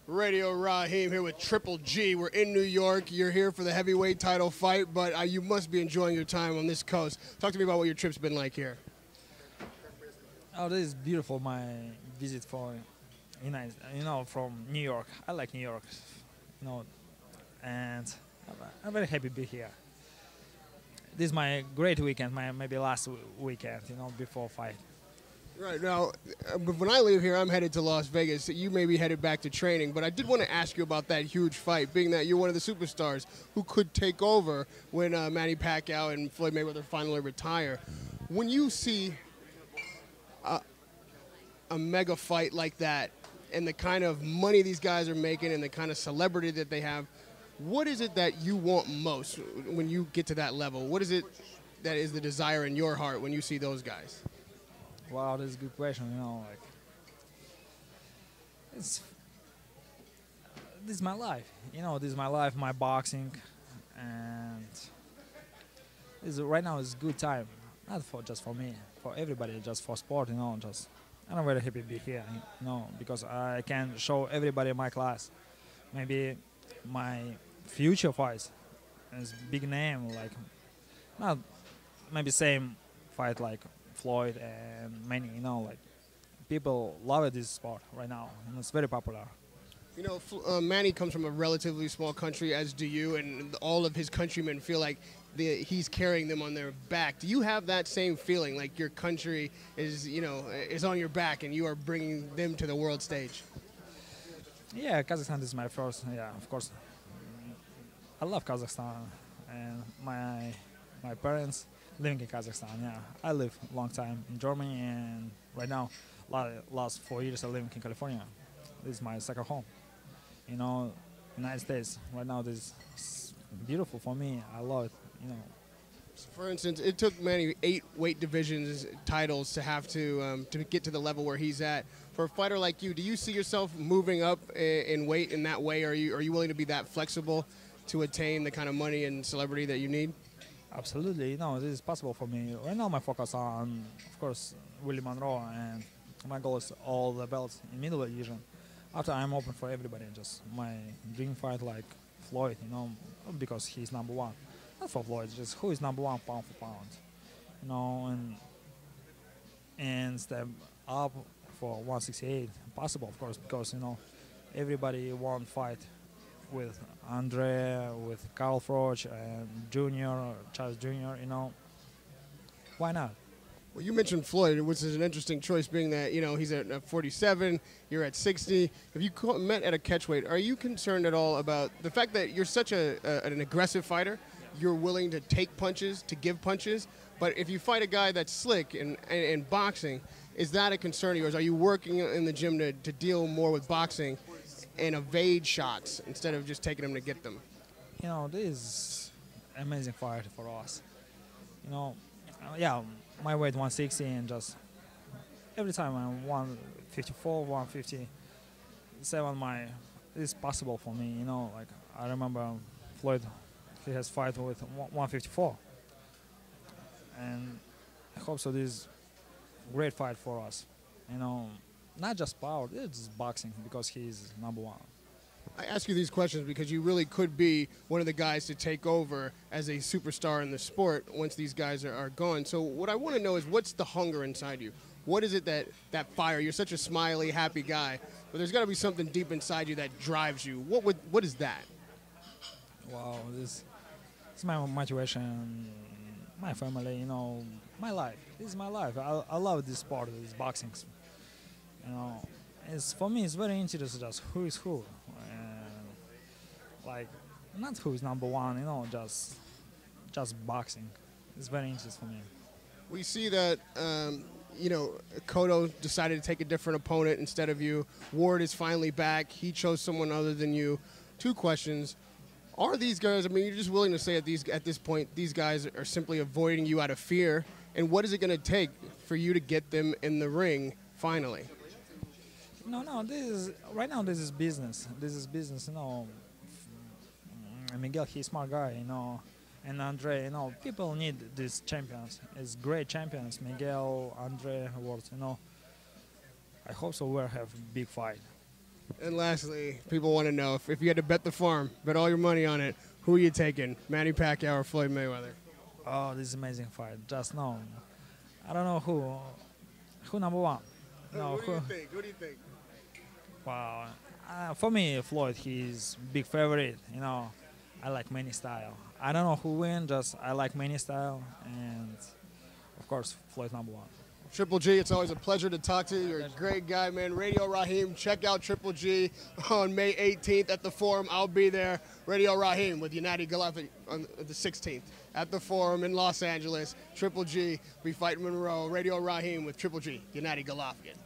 Radio Raheem here with Triple G. We're in New York. You're here for the heavyweight title fight, but you must be enjoying your time on this coast. Talk to me about what your trip's been like here. Oh, this is beautiful. My visit for United, from New York. I like New York, and I'm very happy to be here. This is my great weekend, my maybe last weekend, before fight. Right now, when I leave here, I'm headed to Las Vegas. You may be headed back to training, but I did want to ask you about that huge fight, being that you're one of the superstars who could take over when Manny Pacquiao and Floyd Mayweather finally retire. When you see a mega fight like that and the kind of money these guys are making and the kind of celebrity that they have, what is it that you want most when you get to that level? What is it that is the desire in your heart when you see those guys? Wow, that's a good question. This is my life. This is my life, my boxing, and right now is a good time. Not just for me, for everybody, just for sport. I'm very happy to be here. Because I can show everybody my class. Maybe my future fights is big name, like not maybe same fight like Floyd and Manny, people love this sport right now, and it's very popular. Manny comes from a relatively small country, as do you, and all of his countrymen feel like he's carrying them on their back. Do you have that same feeling, like your country is on your back and you are bringing them to the world stage? Yeah, Kazakhstan is my first. Yeah, of course. I love Kazakhstan, and my parents living in Kazakhstan. Yeah, I live a long time in Germany, and right now, last 4 years I live in California. This is my second home. United States. Right now, this is beautiful for me. I love it. For instance, it took Manny 8 weight divisions titles to have to get to the level where he's at. For a fighter like you, do you see yourself moving up in weight in that way? Are you willing to be that flexible to attain the kind of money and celebrity that you need? Absolutely, this is possible for me. Right now, my focus on, of course, Willie Monroe, and my goal is all the belts in middle division. After, I'm open for everybody. Just my dream fight like Floyd, because he's number one. Not for Floyd, just who is number one pound for pound, and step up for 168. Possible, of course, because everybody want fight with Andre, with Carl Froch and Junior, Charles Junior. Why not? Well, you mentioned Floyd, which is an interesting choice, being that he's at 47, you're at 60. If you met at a catchweight, are you concerned at all about the fact that you're such an aggressive fighter? You're willing to take punches, to give punches, but if you fight a guy that's slick in boxing, is that a concern of yours? Are you working in the gym to deal more with boxing and evade shots instead of just taking them to get them? This is amazing fight for us. Yeah, my weight 160, and just every time I'm 154, 157, it's possible for me. I remember Floyd, he has fight with 154, and I hope so. This is great fight for us. Not just power, it's just boxing, because he's number one. I ask you these questions because you really could be one of the guys to take over as a superstar in the sport once these guys are gone. So what I want to know is, what's the hunger inside you? What is it that fire? You're such a smiley, happy guy, but there's got to be something deep inside you that drives you. What is that? Wow, this is my motivation, my family, my life. This is my life. I love this sport, this boxing. For me, it's very interesting just who is who. Like, not who is number one, just boxing. It's very interesting for me. We see that, Cotto decided to take a different opponent instead of you. Ward is finally back. He chose someone other than you. 2 questions. Are these guys, you're just willing to say at this point, these guys are simply avoiding you out of fear? And what is it going to take for you to get them in the ring finally? No, right now this is business. This is business, Miguel, he's a smart guy, and Andre, people need these champions. It's great champions, Miguel, Andre, Ward, I hope so we'll have a big fight. And lastly, people want to know if you had to bet the farm, bet all your money on it, who are you taking, Manny Pacquiao or Floyd Mayweather? Oh, this is amazing fight. Just no. I don't know who number one. No, Who do you think? Who do you think? Wow. For me, Floyd, he's big favorite. I like Manny style. I don't know who win. Just I like Manny style, and of course, Floyd number one. Triple G, it's always a pleasure to talk to you. You're a great guy, man. Radio Raheem, check out Triple G on May 18th at the Forum. I'll be there. Radio Raheem with Gennady Golovkin on the 16th at the Forum in Los Angeles. Triple G, we fight Monroe. Radio Raheem with Triple G, Gennady Golovkin.